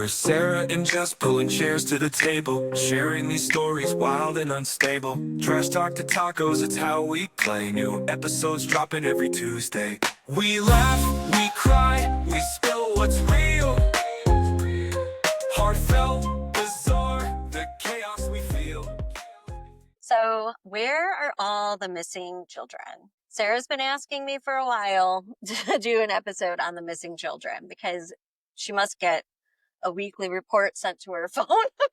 We're Sarah and Jess pulling chairs to the table, sharing these stories wild and unstable. Trash talk to tacos, it's how we play. New episodes dropping every Tuesday. We laugh, we cry, we spill what's real. Heartfelt, bizarre, the chaos we feel. So, where are all the missing children? Sarah's been asking me for a while to do an episode on the missing children because she must get a weekly report sent to her phone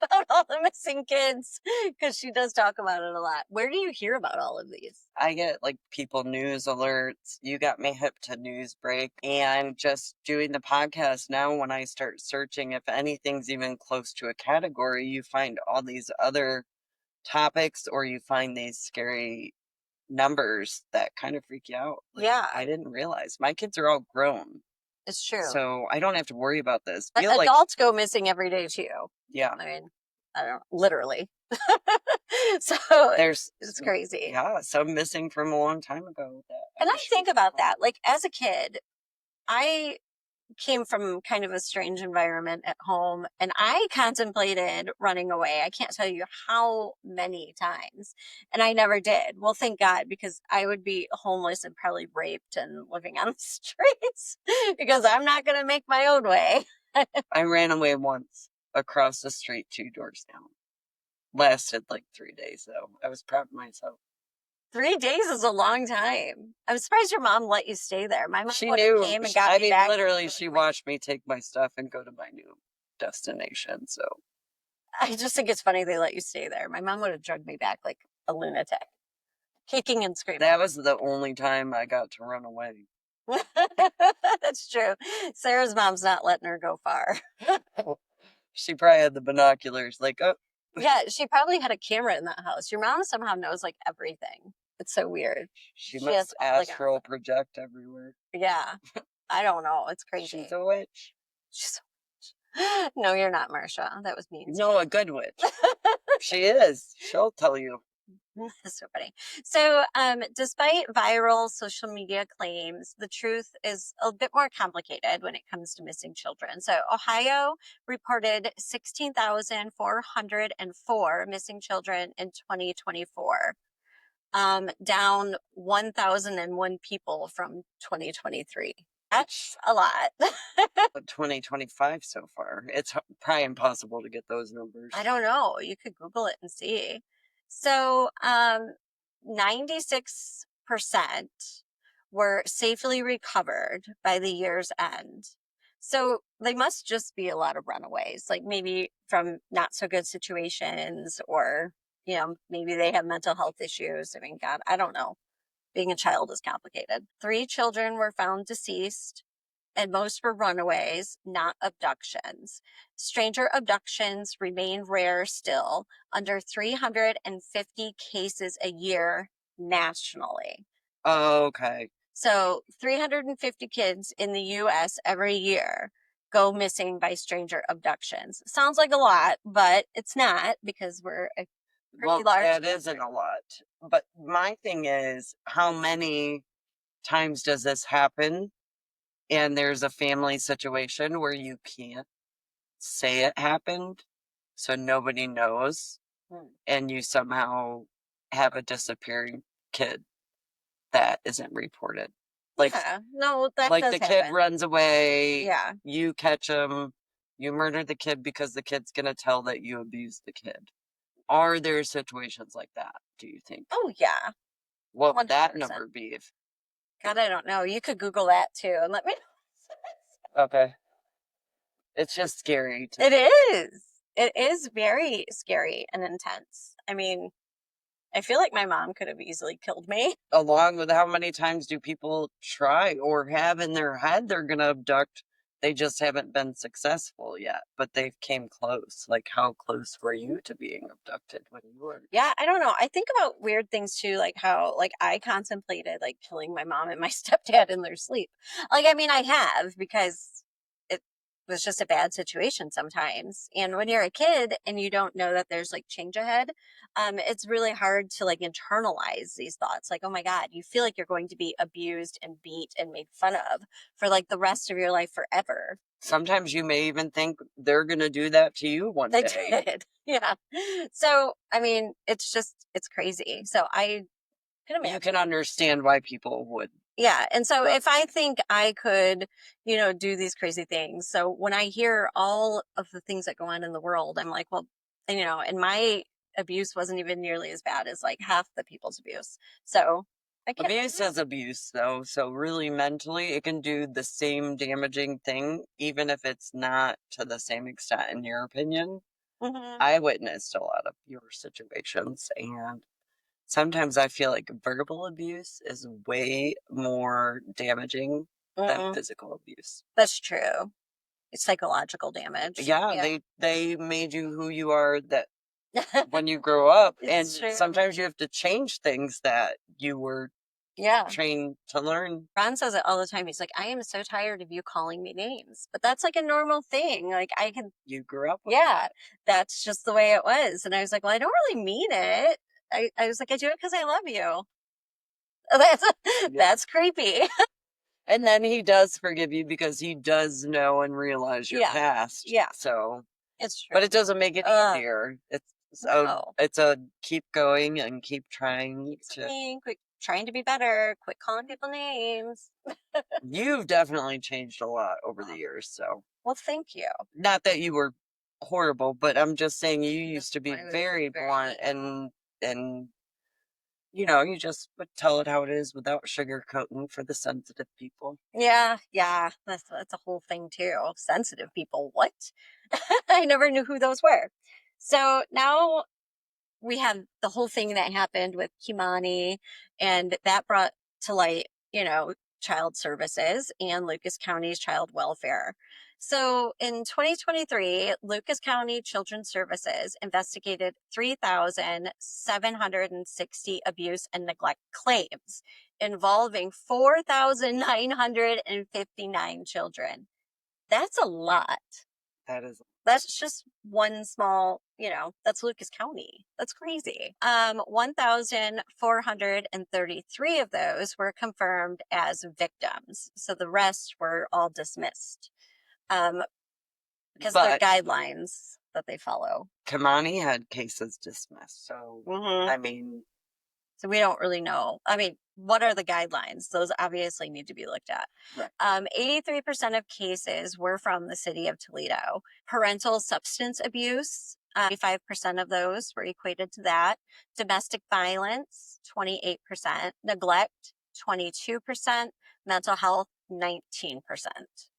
about all the missing kids because she does talk about it a lot. Where do you hear about all of these? I get like people news alerts. You got me hip to news break, and just doing the podcast now, when I start searching, if anything's even close to a category, you find all these other topics, or you find these scary numbers that kind of freak you out. Like, Yeah. I didn't realize my kids are all grown, It's true. so I don't have to worry about this. But Feel like, adults go missing every day too. yeah, I mean, I don't know, literally. So there's it's crazy. yeah, some missing from a long time ago. And I wish think was about gone. that. Like as a kid, I came from kind of a strange environment at home and I contemplated running away. I can't tell you how many times. And I never did. Well, thank God, because I would be homeless and probably raped and living on the streets because I'm not going to make my own way. I ran away once across the street 2 doors down. Lasted like 3 days though. I was proud of myself. 3 days is a long time. I'm surprised your mom let you stay there. My mom She would have knew. came and got I me mean, back. literally, she watched me take my stuff and go to my new destination. So I just think it's funny they let you stay there. My mom would have drugged me back like a lunatic, kicking and screaming. that was the only time I got to run away. That's true. Sarah's mom's not letting her go far. She probably had the binoculars, like, oh, Yeah, she probably had a camera in that house. Your mom somehow knows like everything. It's so weird. she She must has, like, astral project everywhere. Yeah, I don't know. It's crazy. She's a witch. She's No, you're not, Marsha. That was mean. No, a good witch. She is. She'll tell you. That's so funny. So, despite viral social media claims, the truth is a bit more complicated when it comes to missing children. So, Ohio reported 16,404 missing children in 2024, down 1,001 people from 2023. That's a lot. 2025 so far. It's probably impossible to get those numbers. I don't know. You could Google it and see. So, 96% were safely recovered by the year's end. So they must just be a lot of runaways, like maybe from not so good situations, or, maybe they have mental health issues. I mean, God, I don't know. Being a child is complicated. 3 children were found deceased, and most were runaways, not abductions. Stranger abductions remain rare still, under 350 cases a year nationally. Oh, okay. So 350 kids in the US every year go missing by stranger abductions. Sounds like a lot, but it's not, because we're a pretty large That country. isn't a lot. But my thing is, how many times does this happen? And there's a family situation where you can't say it happened, so nobody knows, and you somehow have a disappearing kid that isn't reported. Like, Yeah, no, that like does the happen. kid runs away, Yeah. you catch him, you murder the kid because the kid's gonna tell that you abused the kid. Are there situations like that, do you think? Oh, yeah. What would that 100%. number be? If, God, I don't know. You could Google that too and let me know. okay. It's just scary. It is. It is very scary and intense. I mean, I feel like my mom could have easily killed me. Along with how many times do people try or have in their head they're going to abduct? They just haven't been successful yet, but they came close. Like, how close were you to being abducted when you were? Yeah, I don't know. I think about weird things too, like how, like, I contemplated like killing my mom and my stepdad in their sleep. Like, I mean, I have, because was just a bad situation sometimes. And when you're a kid and you don't know that there's like change ahead, it's really hard to like internalize these thoughts. Like, oh my God, you feel like you're going to be abused and beat and made fun of for like the rest of your life forever. Sometimes you may even think they're going to do that to you one They day. did. Yeah. So, I mean, it's crazy. So I can You imagine. can understand why people would. Yeah. And so But if I think I could, do these crazy things. So when I hear all of the things that go on in the world, I'm like, well, and my abuse wasn't even nearly as bad as like half the people's abuse. So I can't. abuse is abuse, though. So really, mentally, it can do the same damaging thing, even if it's not to the same extent, in your opinion. Mhm. I witnessed a lot of your situations, and sometimes I feel like verbal abuse is way more damaging than Mm-mm. physical abuse. That's true. It's psychological damage. Yeah, Yeah. they made you who you are that when you grow up, and It's true. sometimes you have to change things that you were Yeah. trained to learn. Ron says it all the time. He's like, I am so tired of you calling me names. But that's like a normal thing. Like I can, You grew up with yeah, that's just the way it was. And I was like, well, I don't really mean it. I was like, I do it because I love you. That's yeah. that's creepy. And then he does forgive you because he does know and realize your Yeah. past. Yeah. So, It's true. but it doesn't make it easier. No. It's a keep going and keep trying Keep to. saying, quit trying to be better, quit calling people names. You've definitely changed a lot over the years. So, Well, thank you. not that you were horrible, but I'm just saying you This used to be one was very very blunt mean. and you just would tell it how it is without sugarcoating for the sensitive people. Yeah, yeah. That's a whole thing too. Sensitive people. What? I never knew who those were. So now we have the whole thing that happened with Kimani, and that brought to light, child services and Lucas County's child welfare. So in 2023, Lucas County Children's Services investigated 3,760 abuse and neglect claims involving 4,959 children. That's a lot. That is That's just one small, that's Lucas County. That's crazy. 1,433 of those were confirmed as victims. So the rest were all dismissed because they're but guidelines that they follow. Kamani had cases dismissed. So, Hmm. I mean, So we don't really know. I mean, what are the guidelines? Those obviously need to be looked at. right. 83% of cases were from the city of Toledo. Parental substance abuse, 25% of those were equated to that. Domestic violence, 28%. Neglect, 22%. Mental health, 19%.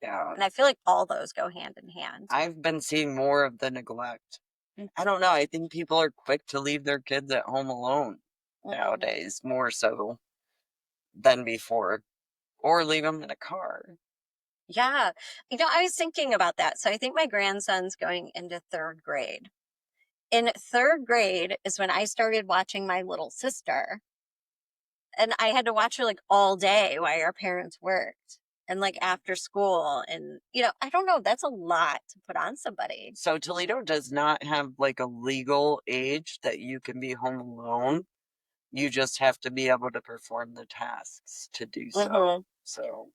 Yeah. And I feel like all those go hand in hand. I've been seeing more of the neglect. Mhm. I don't know. I think people are quick to leave their kids at home alone Mhm. nowadays, more so than before, or leave them in a car. Yeah. I was thinking about that. So I think my grandson's going into third grade. In third grade is when I started watching my little sister. And I had to watch her like all day while our parents worked and like after school. And, I don't know, that's a lot to put on somebody. So Toledo does not have like a legal age that you can be home alone. You just have to be able to perform the tasks to do so. Mhm. So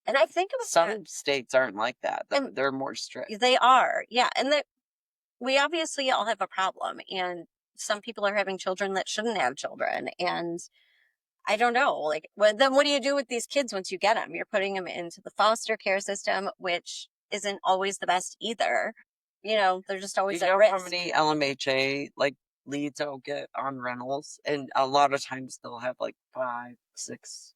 And I think about that. some states aren't like that. And They're more strict. they are. Yeah. And we obviously all have a problem. And some people are having children that shouldn't have children. And I don't know, like, then what do you do with these kids once you get them? You're putting them into the foster care system, which isn't always the best either. They're just Do always you at know how risk. many LMHA like leads I'll get on rentals? And a lot of times they'll have like 5, 6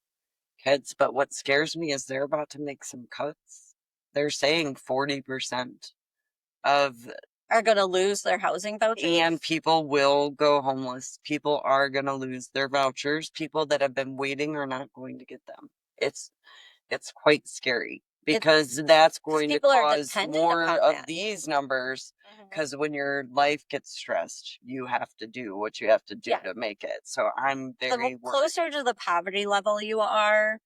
kids. But what scares me is they're about to make some cuts. They're saying 40% of Are going to lose their housing vouchers. and people will go homeless. People are going to lose their vouchers. People that have been waiting are not going to get them. It's quite scary because that's going to people are cause dependent more upon of that. these numbers. Mhm. Because when your life gets stressed, you have to do what you have to do Yeah. to make it. So I'm The very worried. closer to the poverty level you are,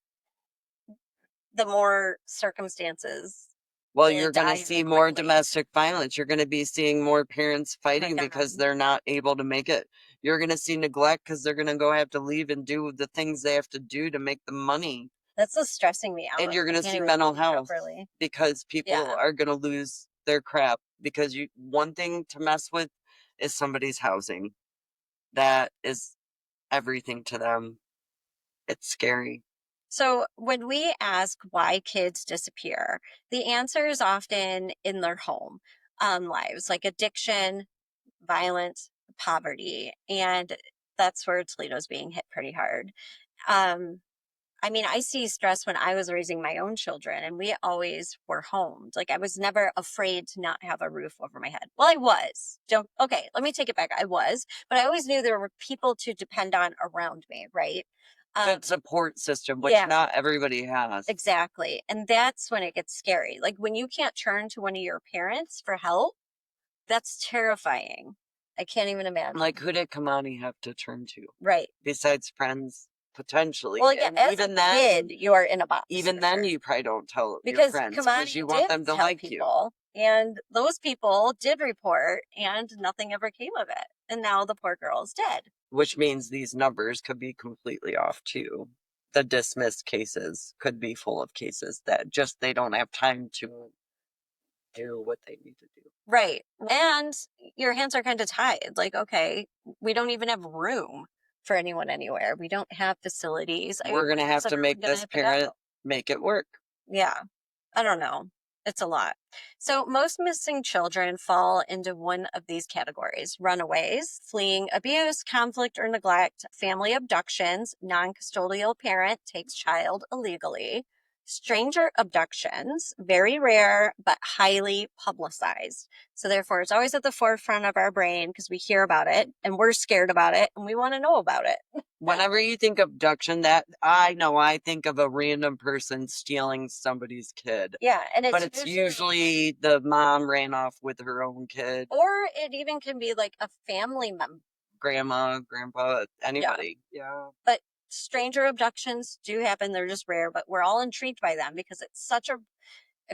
the more circumstances Well, They, like, you're going to die see very more quickly. domestic violence. You're going to be seeing more parents Oh my fighting because God. they're not able to make it. You're going to see neglect because they're going to go have to leave and do the things they have to do to make the money. That's what's stressing me out. And you're I going to can't see even mental think health properly. because people Yeah. are going to lose their crap because one thing to mess with is somebody's housing. That is everything to them. It's scary. So when we ask why kids disappear, the answer is often in their home lives, like addiction, violence, poverty. And that's where Toledo's being hit pretty hard. Um, I mean, I see stress when I was raising my own children, and we always were homed. Like, I was never afraid to not have a roof over my head. Well, I was. Don't, okay, let me take it back. I was, but I always knew there were people to depend on around me, right? Good support system, which Yeah, not everybody has. exactly. And that's when it gets scary. Like, when you can't turn to one of your parents for help, that's terrifying. I can't even imagine. Like, who did Kamani have to turn to Right. besides friends? Potentially. Well, yeah, And as even a then, kid, you are in a box. even for then, sure. you probably don't tell your Because friends because you Kamani want did them to tell like you, people, and those people did report, and nothing ever came of it. And now the poor girl is dead. which means these numbers could be completely off too. The dismissed cases could be full of cases that just they don't have time to do what they need to do. Right. And your hands are kind of tied. Like, okay, we don't even have room for anyone anywhere. We don't have facilities. I mean, We're going to where have is to everyone make going to this have to go? parent make it work. Yeah. I don't know. It's a lot. So, most missing children fall into one of these categories: runaways, fleeing abuse, conflict, or neglect, family abductions, non custodial parent takes child illegally, stranger abductions, very rare but highly publicized. So, therefore, it's always at the forefront of our brain because we hear about it and we're scared about it and we want to know about it. Whenever you think abduction, that I think of a random person stealing somebody's kid. Yeah. And But it's it's usually the mom ran off with her own kid, or it even can be like a family member. grandma, grandpa, anybody. Yeah. But stranger abductions do happen. They're just rare, but we're all intrigued by them because it's such a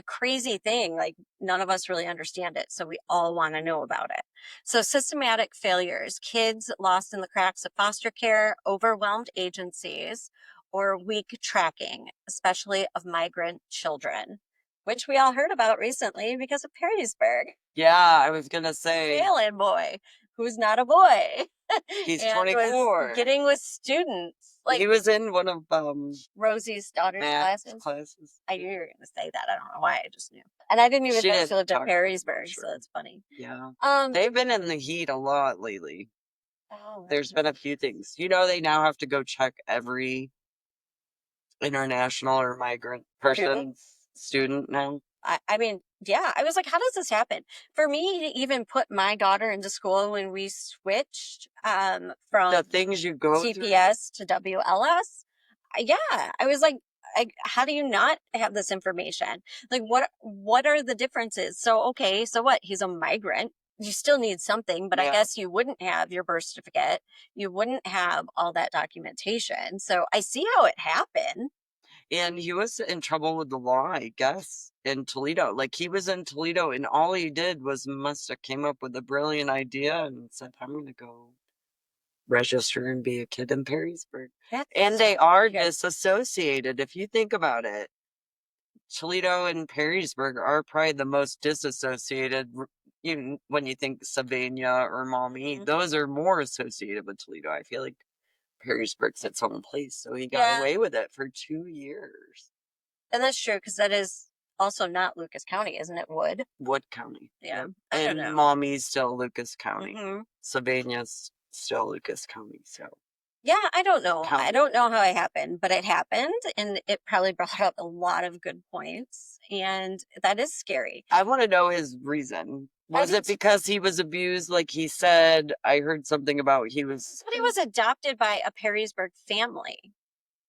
crazy thing. Like, none of us really understand it. So we all want to know about it. So, systematic failures, kids lost in the cracks of foster care, overwhelmed agencies, or weak tracking, especially of migrant children, which we all heard about recently because of Perrysburg. Yeah, I was going to say, Failing boy who's not a boy he's and was 24. getting with students. Like, He was in one of Rosie's daughter's Matt's classes. classes. I knew you were going to say that. I don't know why. I just knew. And I didn't even She know didn't she lived in talk about it, Perrysburg, sure. so that's funny. Yeah. Um, They've been in the heat a lot lately. oh, There's been a few things. You know, they now have to go check every international or migrant person, student now. I mean, yeah, I was like, how does this happen? For me to even put my daughter into school when we switched The from things you go through. TPS to WLS, yeah, I was like, how do you not have this information? Like, what are the differences? So, okay, so what? He's a migrant. You still need something, but I Yeah. guess you wouldn't have your birth certificate. You wouldn't have all that documentation. So I see how it happened. And he was in trouble with the law, I guess, in Toledo. Like he was in Toledo, and all he did was must have came up with a brilliant idea and said, "I'm going to go register and be a kid in Perrysburg." And they are disassociated. If you think about it, Toledo and Perrysburg are probably the most disassociated. When you think Sylvania or Maumee, Mhm. those are more associated with Toledo. I feel like Perrysburg's its own place, so he got Yeah. away with it for 2 years. And that's true because that is also not Lucas County, isn't it? Wood County. Yeah. Yep. I don't And know. Mommies still Lucas County. Mhm. Sylvania's still Lucas County. So Yeah, I don't know. I County. don't know how it happened, but it happened and it probably brought up a lot of good points. And that is scary. I want to know his reason. Was do it because he was abused? Like he said, I heard something about he was. But he was adopted by a Perrysburg family.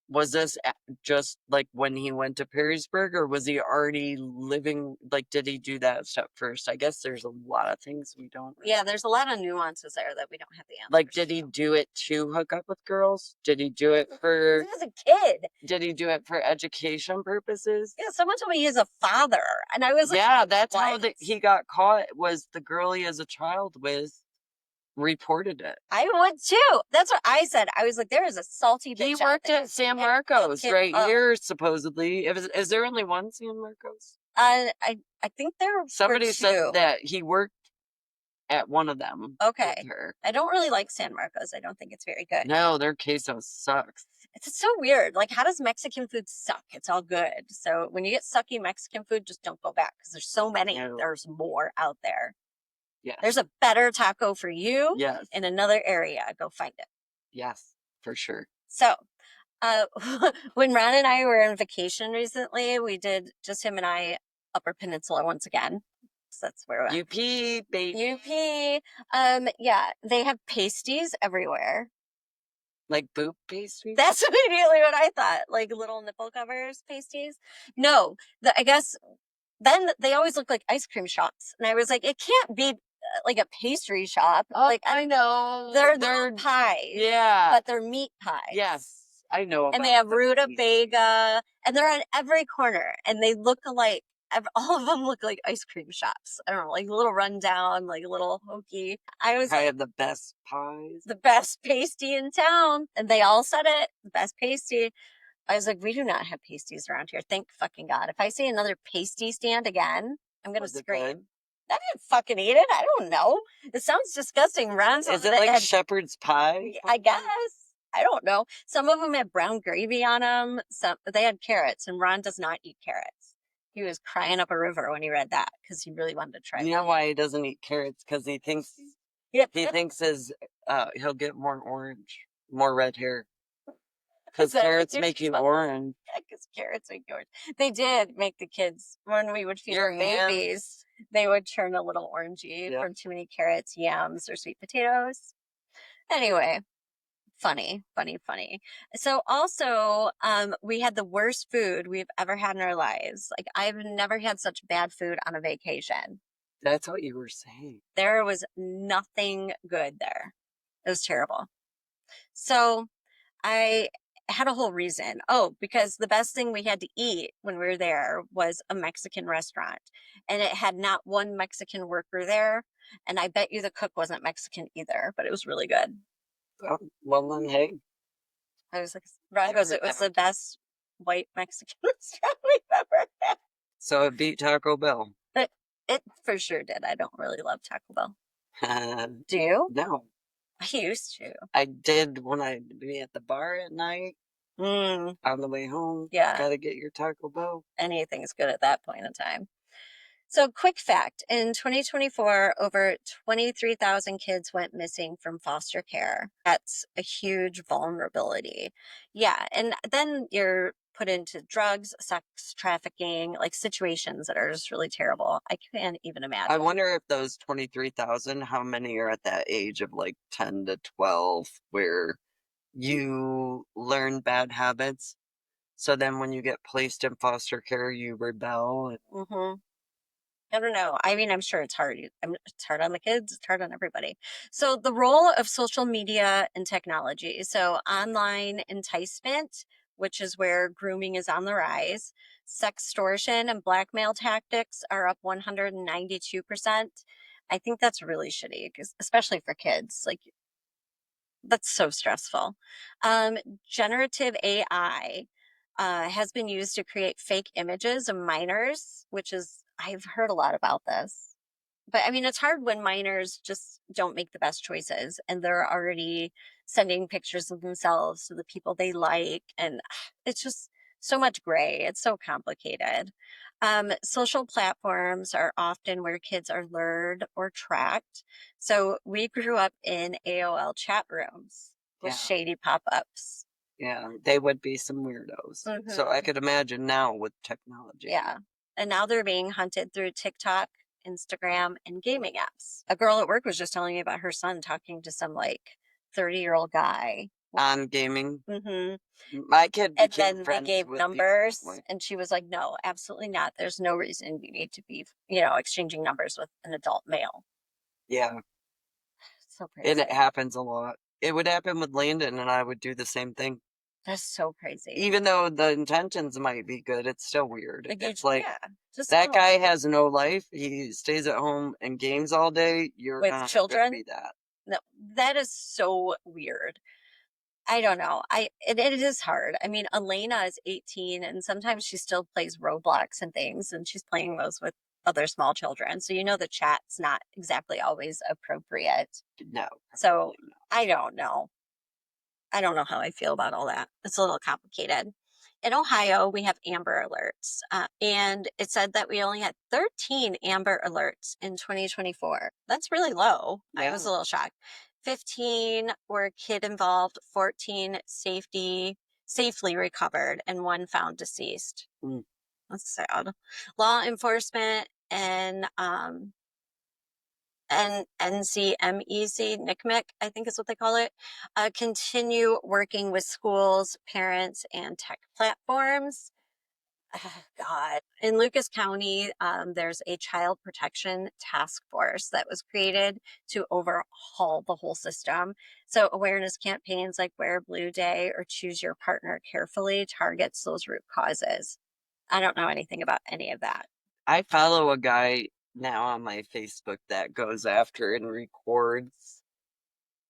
Was this just like when he went to Perrysburg, or was he already living? Like, did he do that step first? I guess there's a lot of things we don't. Yeah, there's a lot of nuances there that we don't have the answers. Like, did he do it to hook up with girls? Did he do it for? He was a kid. Did he do it for education purposes? Yeah, someone told me he's a father, and I was like, Yeah, that's how what? he got caught. Was the girl he has a child with reported it? I would too. That's what I said. I was like, there is a salty bitch. He out worked there. at San And Marcos hooked him right up. here, supposedly. Is there only one San Marcos? I think there were Somebody two. said that he worked at one of them. Okay. With her. I don't really like San Marcos. I don't think it's very good. No, their queso sucks. It's so weird. Like, how does Mexican food suck? It's all good. So when you get sucky Mexican food, just don't go back because there's so many. No. There's more out there. Yes. There's a better taco for you Yes. in another area. Go find it. Yes, for sure. So when Ron and I were on vacation recently, we did just him and I Upper Peninsula once again. So that's where we went. UP, baby. UP. Yeah, they have pasties everywhere. Like boob pastry? That's immediately what I thought. Like little nipple covers pasties. No, I guess then they always look like ice cream shops. And I was like, it can't be like a pastry shop. Oh, like I know. They're pies. Yeah. But they're meat pies. Yes. I know. And they have rutabaga, and they're on every corner, and they look alike. All of them look like ice cream shops. I don't know, like a little rundown, like a little hokey. I was I like, have the best pies. the best pasty in town. And they all said it, the best pasty. I was like, we do not have pasties around here. Thank fucking God. If I see another pasty stand again, I'm going to scream. I didn't fucking eat it. I don't know. It sounds disgusting. Ron's Is it like shepherd's pie? I guess. I don't know. Some of them had brown gravy on them. Some they had carrots, and Ron does not eat carrots. He was crying up a river when he read that because he really wanted to try. You know why he doesn't eat carrots? Because he thinks he'll get more orange, more red hair. Because carrots make you orange. Yeah, because carrots make you orange. They did make the kids, when we would feed our babies, they would turn a little orangey from too many carrots, yams, or sweet potatoes. Anyway, funny. So also, we had the worst food we've ever had in our lives. Like, I've never had such bad food on a vacation. That's what you were saying. There was nothing good there. It was terrible. So I had a whole reason. Oh, because the best thing we had to eat when we were there was a Mexican restaurant. And it had not one Mexican worker there. And I bet you the cook wasn't Mexican either, but it was really good. Oh, well, then, hey. I was like, Ron goes, it was the best white Mexican restaurant we've ever had. So it beat Taco Bell. It for sure did. I don't really love Taco Bell. Do you? No. I used to. I did when I'd be at the bar at night. On the way home. Yeah. Gotta get your Taco Bell. Anything's good at that point in time. So, quick fact, in 2024, over 23,000 kids went missing from foster care. That's a huge vulnerability. Yeah, and then you're put into drugs, sex trafficking, like situations that are just really terrible. I can't even imagine. I wonder if those 23,000, how many are at that age of like 10 to 12 where you learn bad habits. So then when you get placed in foster care, you rebel. I don't know. I mean, I'm sure it's hard. It's hard on the kids. It's hard on everybody. So the role of social media and technology. So online enticement, which is where grooming is on the rise. Sextortion and blackmail tactics are up 192%. I think that's really shitty, especially for kids. Like, that's so stressful. Generative AI has been used to create fake images of minors, which is, I've heard a lot about this. But I mean, it's hard when minors just don't make the best choices and they're already sending pictures of themselves to the people they like. And it's just so much gray. It's so complicated. Social platforms are often where kids are lured or tracked. So we grew up in AOL chat rooms with shady pop-ups. Yeah, they would be some weirdos. So I could imagine now with technology. Yeah. And now they're being hunted through TikTok, Instagram, and gaming apps. A girl at work was just telling me about her son talking to some like 30-year-old guy on gaming. Hmm. My kid And became then they friends gave with people numbers, that way. and she was like, no, absolutely not. There's no reason you need to be, exchanging numbers with an adult male. Yeah, So and it crazy. happens a lot. It would happen with Landon, and I would do the same thing. That's so crazy. Even though the intentions might be good, it's still weird. Like, It's like yeah, just that don't. guy has no life. He stays at home and games all day. You're With not going to children. be that. No, that is so weird. I don't know. It is hard. I mean, Elena is 18 and sometimes she still plays Roblox and things, and she's playing those with other small children. So the chat's not exactly always appropriate. No, So probably not. I don't know. I don't know how I feel about all that. It's a little complicated. In Ohio, we have amber alerts, and it said that we only had 13 amber alerts in 2024. That's really low. I was Yeah. a little shocked. 15 were kid involved, 14 safely recovered, and one found deceased. Mm. That's sad. Law enforcement and NCMEC, NCMEC, I think is what they call it, continue working with schools, parents, and tech platforms. God. In Lucas County, there's a child protection task force that was created to overhaul the whole system. So awareness campaigns like Wear Blue Day or Choose Your Partner Carefully targets those root causes. I don't know anything about any of that. I follow a guy now on my Facebook that goes after and records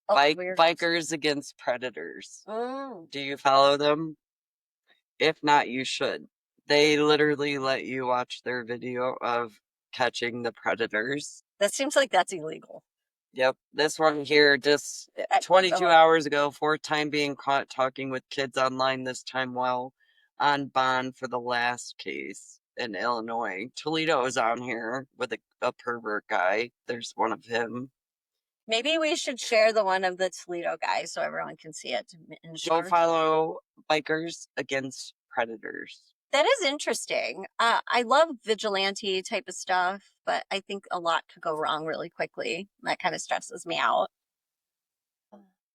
Oh, weird. bikers against predators. Mm. Do you follow them? If not, you should. They literally let you watch their video of catching the predators. That seems like that's illegal. Yep, this one here just That- 22 oh, hours ago, fourth time being caught talking with kids online, this time while on bond for the last case in Illinois. Toledo is on here with a pervert guy. There's one of him. Maybe we should share the one of the Toledo guy so everyone can see it in Go short. follow Bikers Against Predators. That is interesting. I love vigilante type of stuff, but I think a lot could go wrong really quickly. That kind of stresses me out.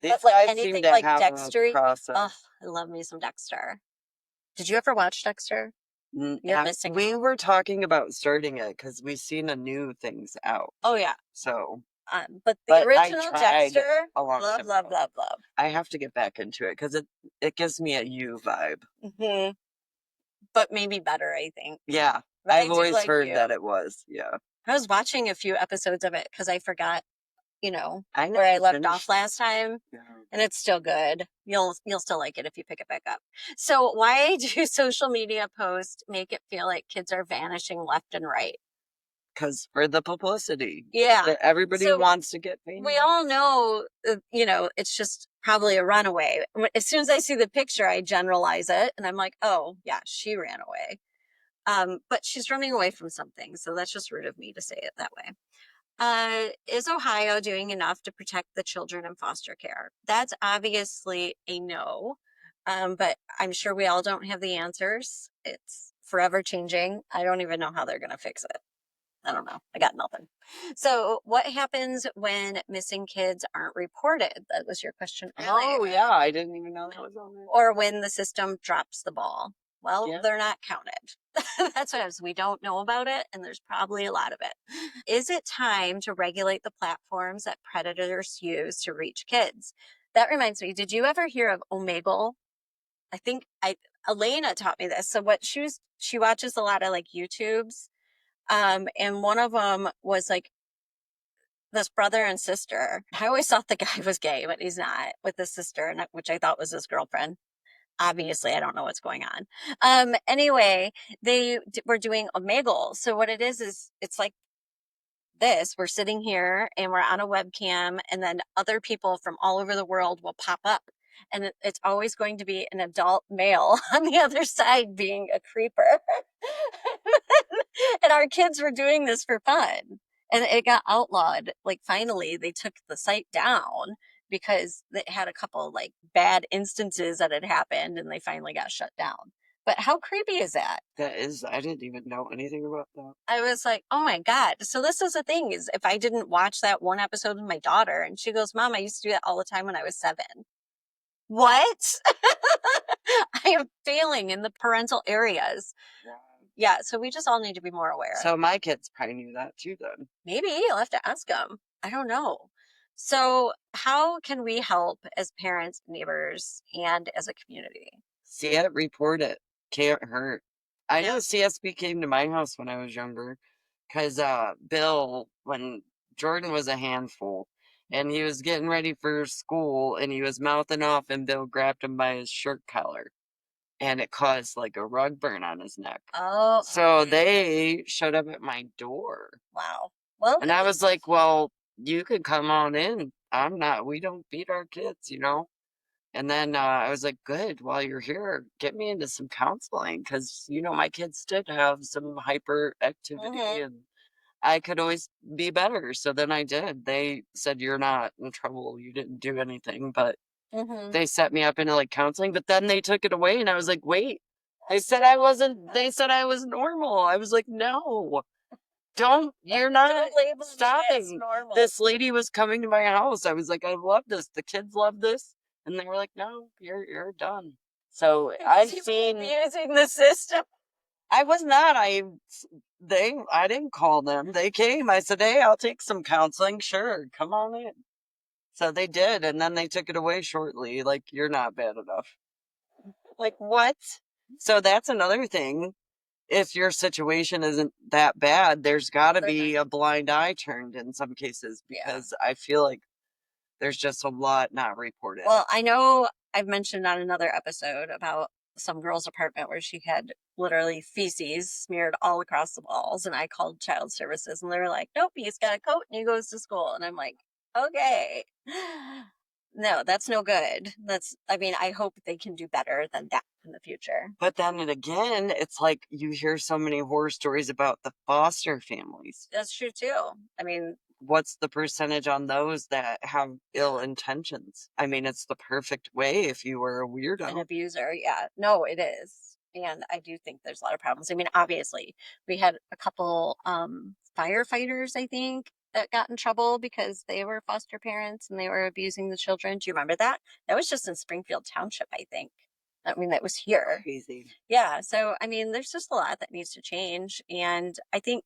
These But like guys seem anything to like have a Dexter, process. oh, I love me some Dexter. Did you ever watch Dexter? You're missing. We were talking about starting it because we've seen a new things out. Oh yeah. So, But the but I original tried Dexter, a long love, time love, ago. love, love. I have to get back into it because it gives me a you vibe. Hmm. But maybe better, I think. Yeah, But I I've do always like heard you. that it was. Yeah, I was watching a few episodes of it because I forgot, I where I never left finished. off last time. Yeah. And it's still good. You'll still like it if you pick it back up. So why do social media posts make it feel like kids are vanishing left and right? Because for the publicity, Yeah. that everybody So wants to get famous. we all know, it's just probably a runaway. As soon as I see the picture, I generalize it, and I'm like, oh yeah, she ran away. But she's running away from something, so that's just rude of me to say it that way. Is Ohio doing enough to protect the children in foster care? That's obviously a no. But I'm sure we all don't have the answers. It's forever changing. I don't even know how they're going to fix it. I don't know. I got nothing. So, what happens when missing kids aren't reported? That was your question earlier. Oh yeah, I didn't even know that was on there. Or when the system drops the ball. Well, Yeah. they're not counted. That's what happens. We don't know about it, and there's probably a lot of it. Is it time to regulate the platforms that predators use to reach kids? That reminds me, did you ever hear of Omegle? I think Elena taught me this. So she watches a lot of like YouTubes. And one of them was like this brother and sister. I always thought the guy was gay, but he's not, with his sister, which I thought was his girlfriend. Obviously, I don't know what's going on. Anyway, they were doing Omegle. So what it is it's like this. We're sitting here and we're on a webcam, and then other people from all over the world will pop up. And it's always going to be an adult male on the other side being a creeper. And our kids were doing this for fun. And it got outlawed. Like, finally, they took the site down because it had a couple like bad instances that had happened, and they finally got shut down. But how creepy is that? I didn't even know anything about that. I was like, oh my God. So this is the thing, is if I didn't watch that one episode with my daughter, and she goes, Mom, I used to do that all the time when I was 7. What? I am failing in the parental areas. Yeah, so we just all need to be more aware. So my kids probably knew that too then. Maybe you'll have to ask them. I don't know. So, how can we help as parents, neighbors, and as a community? See it, report it. Can't hurt. I know CSB came to my house when I was younger because Bill, when Jordan was a handful and he was getting ready for school and he was mouthing off and Bill grabbed him by his shirt collar and it caused like a rug burn on his neck. Oh, So they showed up at my door. wow. Well, And I was like, well, you could come on in. We don't beat our kids, you know? And then I was like, good, while you're here, get me into some counseling because, you know, my kids did have some hyperactivity and I could always be better. So then I did. They said, you're not in trouble. You didn't do anything. But they set me up into like counseling, but then they took it away. And I was like, wait, they said I was normal. I was like, no. You're not don't label me as stopping. normal. This lady was coming to my house. I was like, I love this. The kids love this. And they were like, no, you're done. So I've seen, using the system. I was not, I didn't call them. They came. I said, hey, I'll take some counseling. Sure. Come on in. So they did. And then they took it away shortly. Like, you're not bad enough. Like, what? So that's another thing. If your situation isn't that bad, there's got to be a blind eye turned in some cases because I feel like there's just a lot not reported. Well, I know I've mentioned on another episode about some girl's apartment where she had literally feces smeared all across the walls, and I called child services, and they were like, "Nope, he's got a coat and he goes to school." And I'm like, "Okay." No, that's no good. I mean, I hope they can do better than that in the future. But then again, it's like you hear so many horror stories about the foster families. That's true too. I mean, What's the percentage on those that have ill intentions? I mean, it's the perfect way if you were a an weirdo. abuser. Yeah, no, it is. And I do think there's a lot of problems. I mean, obviously, we had a couple firefighters, I think, that got in trouble because they were foster parents and they were abusing the children. Do you remember that? That was just in Springfield Township, I think. I mean, that was here. Crazy. Yeah. So, I mean, there's just a lot that needs to change. And I think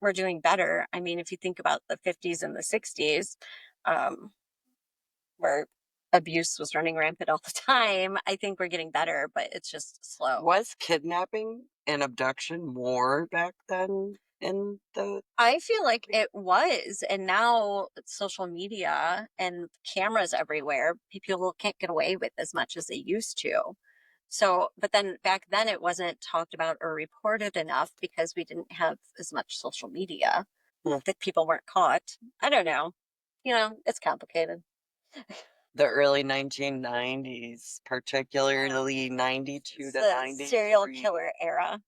we're doing better. I mean, if you think about the 50s and the 60s, um, where abuse was running rampant all the time, I think we're getting better, but it's just slow. Was kidnapping and abduction more back then in the I feel like it was. And now it's social media and cameras everywhere, people can't get away with as much as they used to. So, but then back then it wasn't talked about or reported enough because we didn't have as much social media that people weren't caught. I don't know. You know, it's complicated. the early 1990s, particularly 92 It's to the 93. serial killer era.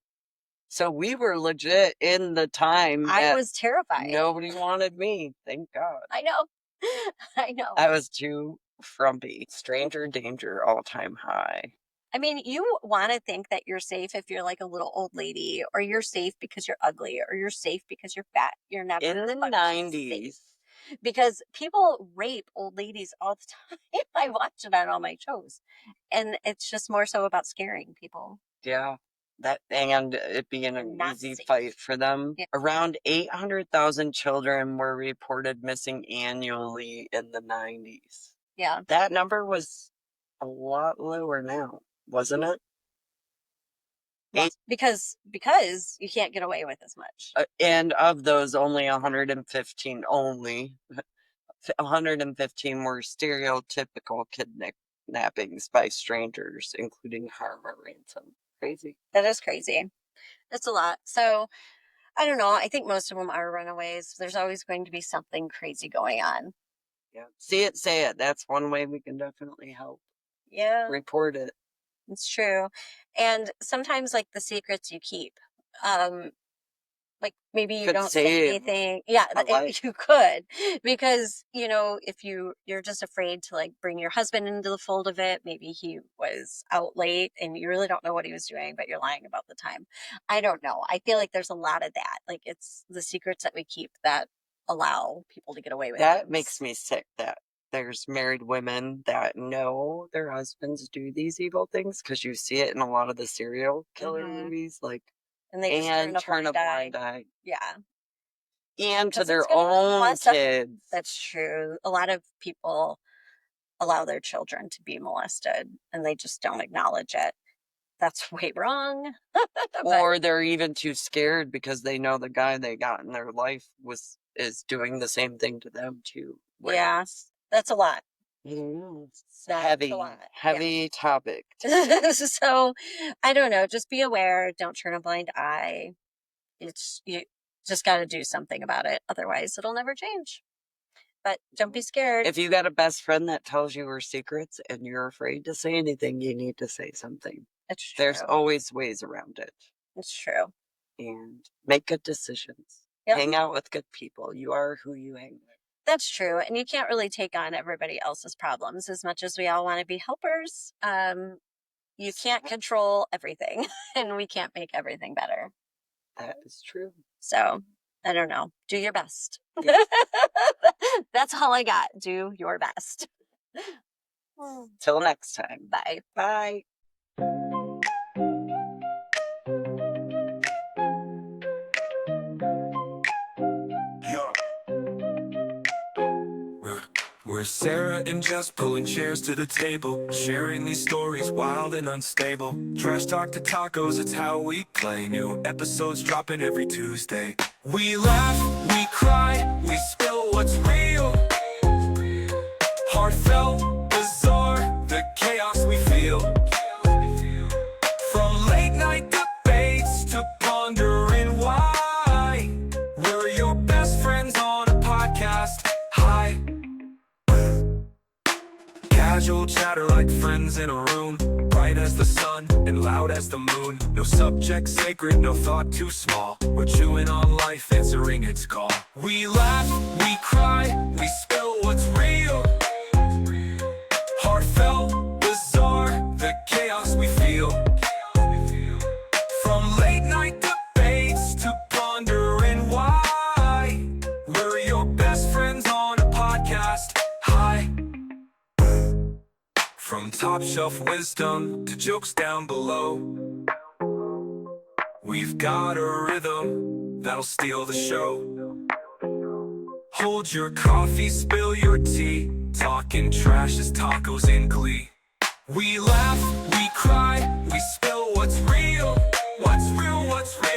So we were legit in the time I that was terrified. nobody wanted me. Thank God. I know. I know. I was too frumpy. Stranger danger, all time high. I mean, you want to think that you're safe if you're like a little old lady, or you're safe because you're ugly, or you're safe because you're fat. You're never In the fucking 90s. safe. Because people rape old ladies all the time. I watch it on all my shows. And it's just more so about scaring people. Yeah. That and it being an Not easy safe. fight for them. Yeah. Around 800,000 children were reported missing annually in the 90s. Yeah. That number was a lot lower now, wasn't it? Well, because you can't get away with as much. And of those, only 115 were stereotypical kidnappings by strangers, including harm or ransom. Crazy. That is crazy. That's a lot. So I don't know. I think most of them are runaways. There's always going to be something crazy going on. Yeah. See it, say it. That's one way we can definitely help. Yeah. Report it. It's true. And sometimes like the secrets you keep, like maybe you Could don't say save anything. Yeah, a life. you could, because you know, if you're just afraid to like bring your husband into the fold of it, maybe he was out late and you really don't know what he was doing, but you're lying about the time. I don't know. I feel like there's a lot of that. Like it's the secrets that we keep that allow people to get away with That things. makes me sick that there's married women that know their husbands do these evil things because you see it in a lot of the serial killer Mhm. movies, like, And they just and turn a blind eye. blind eye. Yeah, And to 'cause it's their gonna own mess up. kids. That's true. A lot of people allow their children to be molested, and they just don't acknowledge it. That's way wrong. But Or they're even too scared because they know the guy they got in their life is doing the same thing to them too. Where yeah, that's a lot. it's That's a heavy, lot. Yeah. heavy topic. So I don't know. Just be aware. Don't turn a blind eye. It's you just got to do something about it. Otherwise, it'll never change. But don't be scared. If you got a best friend that tells you her secrets and you're afraid to say anything, you need to say something. It's true. There's always ways around it. It's true. And make good decisions. Yep. Hang out with good people. You are who you hang with. That's true. And you can't really take on everybody else's problems as much as we all want to be helpers. You can't control everything, and we can't make everything better. That is true. So I don't know. Do your best. Yeah. That's all I got. Do your best. Till next time. Bye. Bye. We're Sarah and Jess pulling chairs to the table, sharing these stories wild and unstable. Trash talk to tacos, it's how we play. New episodes dropping every Tuesday. We laugh, we cry, we spill what's real. Heartfelt, bizarre, the chaos we feel. From late night debates to pondering why. We're your best friends on a podcast. Hi. Casual chatter like friends in a room, bright as the sun and loud as the moon. No subject sacred, no thought too small. We're chewing on life, answering its call. We laugh, we cry, we spill what's real. Heartfelt, bizarre, the chaos we feel. From late night debates to pondering why. We're your best friends on a podcast. Hi. From top shelf wisdom to jokes down below, we've got a rhythm that'll steal the show. Hold your coffee, spill your tea, talking trash as tacos in glee. We laugh, we cry, we spill what's real, what's real, what's real.